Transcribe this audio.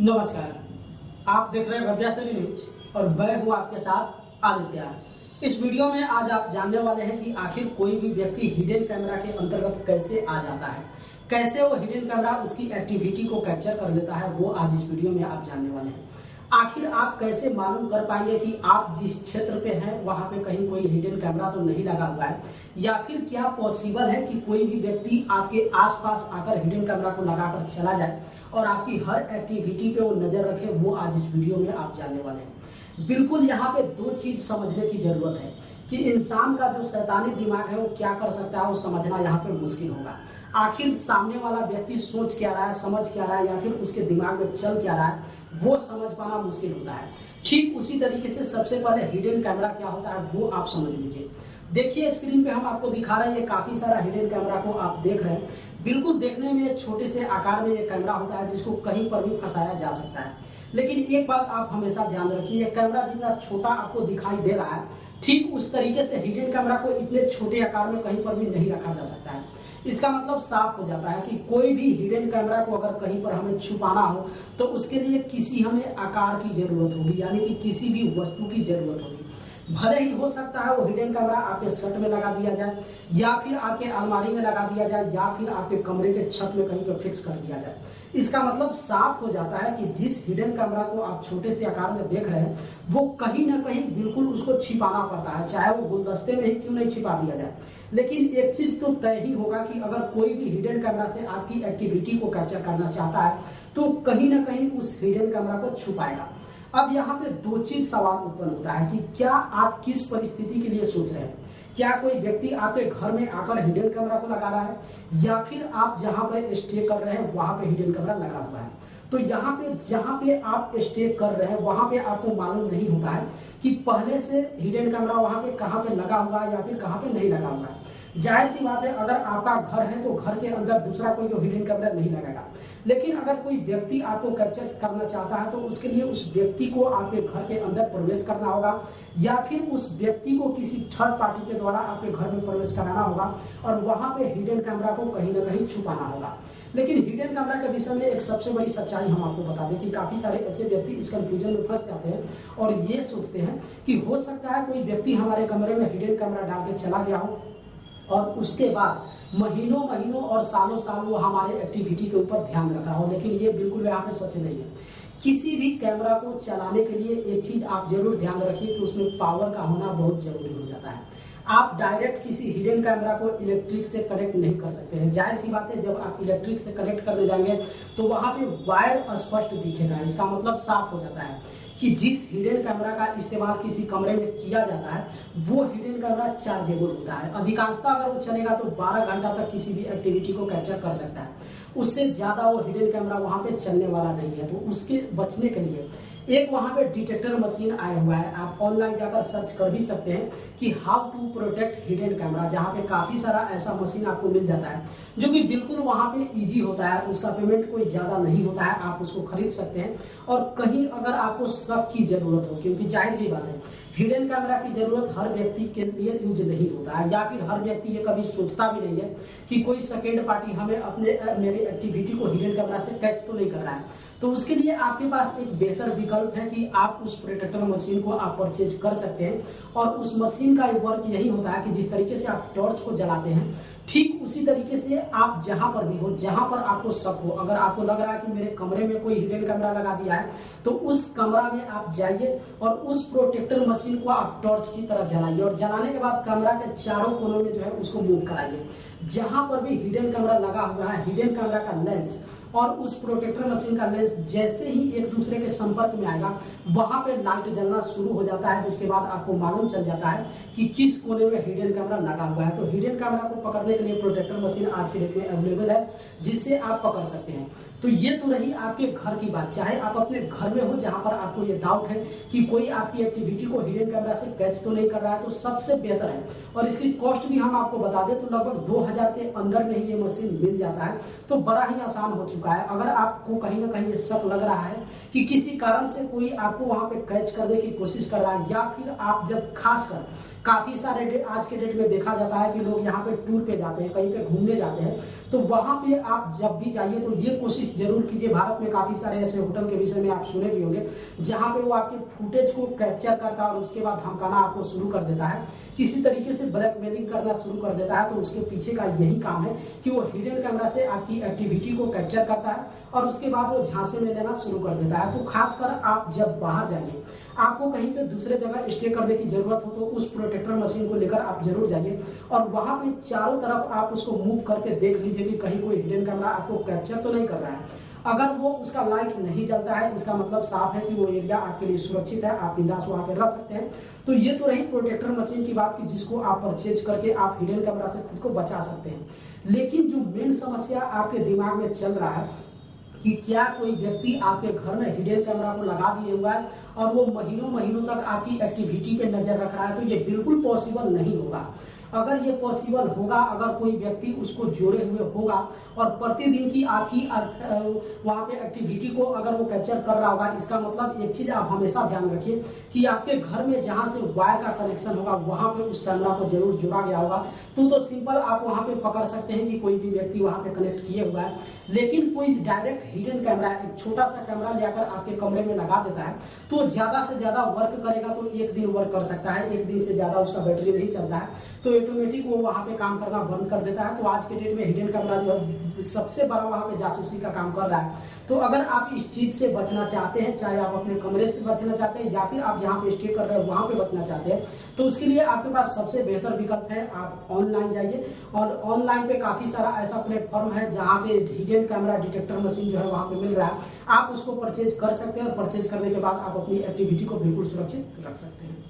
नमस्कार, आप देख रहे हैं भव्याचरी न्यूज और मैं हूं आपके साथ आदित्य। इस वीडियो में आज आप जानने वाले हैं कि आखिर कोई भी व्यक्ति हिडन कैमरा के अंतर्गत कैसे आ जाता है, कैसे वो हिडन कैमरा उसकी एक्टिविटी को कैप्चर कर लेता है, वो आज इस वीडियो में आप जानने वाले हैं। आखिर आप कैसे मालूम कर पाएंगे कि आप जिस क्षेत्र पे हैं वहां पे कहीं कोई हिडन कैमरा तो नहीं लगा हुआ है, या फिर क्या पॉसिबल है कि कोई भी व्यक्ति आपके आसपास आकर हिडन कैमरा को लगाकर चला जाए और आपकी हर एक्टिविटी पे वो नजर रखे, वो आज इस वीडियो में आप जानने वाले हैं। बिल्कुल यहाँ पे दो चीज समझने की जरूरत है कि इंसान का जो शैतानी दिमाग है वो क्या कर सकता है, वो समझना यहाँ पे मुश्किल होगा। आखिर सामने वाला व्यक्ति सोच क्या रहा है, समझ क्या रहा है, या फिर उसके दिमाग में चल क्या रहा है, वो समझ पाना मुश्किल होता है। ठीक उसी तरीके से सबसे पहले हिडन कैमरा क्या होता है वो आप समझ लीजिए। देखिए स्क्रीन पे हम आपको दिखा रहे हैं, ये काफी सारा हिडन कैमरा को आप देख रहे हैं। बिल्कुल देखने में एक छोटे से आकार में ये कैमरा होता है जिसको कहीं पर भी फंसाया जा सकता है। लेकिन एक बात आप हमेशा ध्यान रखिए, ये कैमरा जितना छोटा आपको दिखाई दे रहा है, ठीक उस तरीके से हिडन कैमरा को इतने छोटे आकार में कहीं पर भी नहीं रखा जा सकता है। इसका मतलब साफ हो जाता है कि कोई भी हिडन कैमरा को अगर कहीं पर हमें छुपाना हो तो उसके लिए किसी हमें आकार की जरूरत होगी, यानी कि किसी भी वस्तु की जरूरत होगी। भले ही हो सकता है वो हिडन कैमरा आपके शर्ट में लगा दिया जाए, या फिर आपके अलमारी में लगा दिया जाए, या फिर आपके कमरे के छत में कहीं पर फिक्स कर दिया जाए। इसका मतलब साफ हो जाता है कि जिस हिडन कैमरा को आप छोटे से आकार में देख रहे हैं वो कहीं ना कहीं बिल्कुल उसको छिपाना पड़ता है, चाहे वो गुलदस्ते में ही क्यों नहीं छिपा दिया जाए। लेकिन एक चीज तो तय ही होगा कि अगर कोई भी हिडन कैमरा से आपकी एक्टिविटी को कैप्चर करना चाहता है तो कहीं ना कहीं उस हिडन कैमरा को छुपाएगा। अब यहाँ पे दो चीज सवाल उत्पन्न होता है कि क्या आप किस परिस्थिति के लिए सोच रहे हैं। क्या कोई व्यक्ति आपके घर में आकर हिडन कैमरा को लगा रहा है, या फिर आप जहां पर स्टे कर रहे हैं वहां पे हिडन कैमरा लगा हुआ है। तो यहाँ पे जहां पे आप स्टे कर रहे हैं वहां पे आपको मालूम नहीं होता है कि पहले से हिडन कैमरा वहां पे कहाँ पे लगा हुआ है या फिर कहाँ पे नहीं लगा हुआ है। जाहिर सी बात है, अगर आपका घर है तो घर के अंदर दूसरा कोई जो हिडन कैमरा नहीं लगेगा। लेकिन अगर कोई व्यक्ति आपको कैप्चर करना चाहता है तो उसके लिए उस व्यक्ति को आपके घर के अंदर प्रवेश करना होगा, या फिर उस व्यक्ति को किसी थर्ड पार्टी के द्वारा आपके घर में प्रवेश कराना होगा और वहां पे हिडन कैमरा को कहीं ना कहीं छुपाना होगा। लेकिन हिडन कैमरा के विषय में एक सबसे बड़ी सच्चाई हम आपको बता दें कि काफी सारे ऐसे व्यक्ति इस कंफ्यूजन में फंस जाते हैं और ये सोचते हैं कि हो सकता है कोई व्यक्ति हमारे कमरे में हिडन कैमरा डाल के चला गया हो और उसके बाद महीनों महीनों और सालों साल वो हमारे एक्टिविटी के ऊपर ध्यान रखा हो। लेकिन ये बिल्कुल यहाँ पे सच नहीं है। किसी भी कैमरा को चलाने के लिए एक चीज आप जरूर ध्यान रखिए कि उसमें पावर का होना बहुत जरूरी हो जाता है। आप डायरेक्ट किसी हिडन कैमरा को इलेक्ट्रिक से कनेक्ट नहीं कर सकते हैं। जाहिर सी बात है, जब आप इलेक्ट्रिक से कनेक्ट करने जाएंगे तो वहां पे वायर स्पष्ट दिखेगा। इसका मतलब साफ हो जाता है कि जिस हिडन कैमरा का इस्तेमाल किसी कमरे में किया जाता है वो हिडन कैमरा चार्जेबल होता है। अधिकांशतः अगर वो चलेगा तो 12 घंटा तक किसी भी एक्टिविटी को कैप्चर कर सकता है। उससे ज्यादा वो हिडन कैमरा वहां पे चलने वाला नहीं है। तो उसके बचने के लिए एक वहां पे डिटेक्टर मशीन आया हुआ है, आप ऑनलाइन जाकर सर्च कर भी सकते हैं कि how to protect hidden camera, जहां पे काफी सारा ऐसा मशीन आपको मिल जाता है जो कि बिल्कुल वहां पे इजी होता है। उसका पेमेंट कोई ज्यादा नहीं होता है, आप उसको खरीद सकते हैं। और कहीं अगर आपको शक की जरूरत हो, क्योंकि जाहिर सी बात है हिडन कैमरा की जरूरत हर व्यक्ति के लिए यूज नहीं होता है, या फिर हर व्यक्ति ये कभी सोचता भी नहीं है कि कोई सेकेंड पार्टी हमें मेरी एक्टिविटी को हिडन कैमरा से कैच तो नहीं कर रहा है। तो उसके लिए आपके पास एक बेहतर विकल्प है कि आप उस प्रोटेक्टर मशीन को आप परचेज कर सकते हैं। और उस मशीन का वर्क यही होता है कि जिस तरीके से आप टॉर्च को जलाते हैं ठीक उसी तरीके से आप जहां पर भी हो, जहां पर आपको शक हो, अगर आपको लग रहा है कि मेरे कमरे में कोई हिडन कैमरा लगा दिया है तो उस कमरा में आप जाइए और उस प्रोटेक्टर मशीन को आप टॉर्च की तरह जलाइए, और जलाने के बाद कमरा के चारों कोनों में जो है उसको मूव कराइए। जहां पर भी हिडन कैमरा लगा हुआ है, हिडन कैमरा का लेंस और उस प्रोटेक्टर मशीन का लेंस जैसे ही एक दूसरे के संपर्क में आएगा वहां पे लाइट जलना शुरू हो जाता है, जिसके बाद आपको मालूम चल जाता है कि किस कोने में हिडन कैमरा लगा हुआ है। तो हिडन कैमरा को पकड़ने के लिए प्रोटेक्टर मशीन आज के डेट में अवेलेबल है जिससे आप पकड़ सकते हैं। तो ये तो रही आपके घर की बात। चाहे आप अपने घर में हो जहां पर आपको ये डाउट है कि कोई आपकी एक्टिविटी को हिडन कैमरा से कैच तो नहीं कर रहा है, तो सबसे बेहतर है, और इसकी कॉस्ट भी हम आपको बता दें तो लगभग 2000 के अंदर में ही ये मशीन मिल जाता है। तो बड़ा ही आसान हो चुका चुका है। अगर आपको कहीं ना कहीं ये शक लग रहा है कि किसी कारण से कोई आपको वहां पे कैच करने की कोशिश कर रहा है, या फिर आप जब खासकर काफी सारे आज के डेट में देखा जाता है कि लोग यहाँ पे टूर पे जाते हैं, कहीं पे घूमने जाते हैं, तो वहां पे आप जब भी जाइए तो ये कोशिश जरूर कीजिए। भारत में काफी सारे ऐसे होटल के विषय में आप सुने भी होंगे जहां पे वो आपके फुटेज को कैप्चर करता है और उसके बाद धमकाना आपको शुरू कर देता है, किसी तरीके से ब्लैकमेलिंग करना शुरू कर देता है। तो उसके पीछे का यही काम है कि वो हिडन कैमरा से आपकी एक्टिविटी को कैप्चर करता है और उसके बाद वो झांसे में लेना शुरू कर देता है। तो खासकर आप जब बाहर जाइए, आपको कहीं पे दूसरे जगह स्टे करने की जरूरत हो तो उस प्रोटेक्टर मशीन को लेकर आप जरूर जाइए और वहां पे चारों तरफ आप उसको मूव करके देख लीजिए कि कहीं कोई हिडन कैमरा आपको कैप्चर तो नहीं कर रहा है। अगर वो उसका लाइट नहीं जलता है, इसका मतलब साफ है कि वो एरिया आपके लिए सुरक्षित है, आप बिंदास वहां पे रह सकते हैं। तो ये तो रही प्रोटेक्टर मशीन की बात की जिसको आप परचेज करके आप हिडन कैमरा से खुद को बचा सकते हैं। लेकिन जो मेन समस्या आपके दिमाग में चल रहा है कि क्या कोई व्यक्ति आपके घर में हिडन कैमरा को लगा दिए हुआ है और वो महीनों महीनों तक आपकी एक्टिविटी पे नजर रख रहा है, तो ये बिल्कुल पॉसिबल नहीं होगा। अगर ये पॉसिबल होगा, अगर कोई व्यक्ति उसको जोड़े हुए होगा और प्रतिदिन की आपकी वहां पे एक्टिविटी को अगर वो कैप्चर कर रहा होगा, इसका मतलब एक चीज आप हमेशा ध्यान रखिए कि आपके घर में जहां से वायर का कनेक्शन होगा वहां पे उस कैमरा को जरूर जोड़ा गया होगा। तो सिंपल आप वहां पे पकड़ सकते हैं कि कोई भी व्यक्ति वहां पे कनेक्ट किए हुआ है। लेकिन कोई डायरेक्ट हिडन कैमरा, एक छोटा सा कैमरा लेकर आपके कमरे में लगा देता है तो ज्यादा से ज्यादा वर्क करेगा तो एक दिन वर्क कर सकता है, एक दिन से ज्यादा उसका बैटरी नहीं चलता है, तो ऑटोमेटिक वो वहां पे काम करना बंद कर देता है। तो आज के डेट में हिडन कैमरा जो है सबसे बड़ा वहां पे जासूसी का काम कर रहा है। तो अगर आप इस चीज से बचना चाहते हैं, चाहे आप अपने कमरे से बचना चाहते हैं या फिर आप जहां पे स्टे कर रहे हैं वहां पे बचना चाहते हैं, तो उसके लिए आपके पास सबसे बेहतर विकल्प है, आप ऑनलाइन जाइए और ऑनलाइन पे काफी सारा ऐसा प्लेटफॉर्म है जहां पे हिडन कैमरा डिटेक्टर मशीन जो है वहां पे मिल रहा है। आप उसको परचेज कर सकते हैं और परचेज करने के बाद आप अपनी एक्टिविटी को बिल्कुल सुरक्षित रख सकते हैं।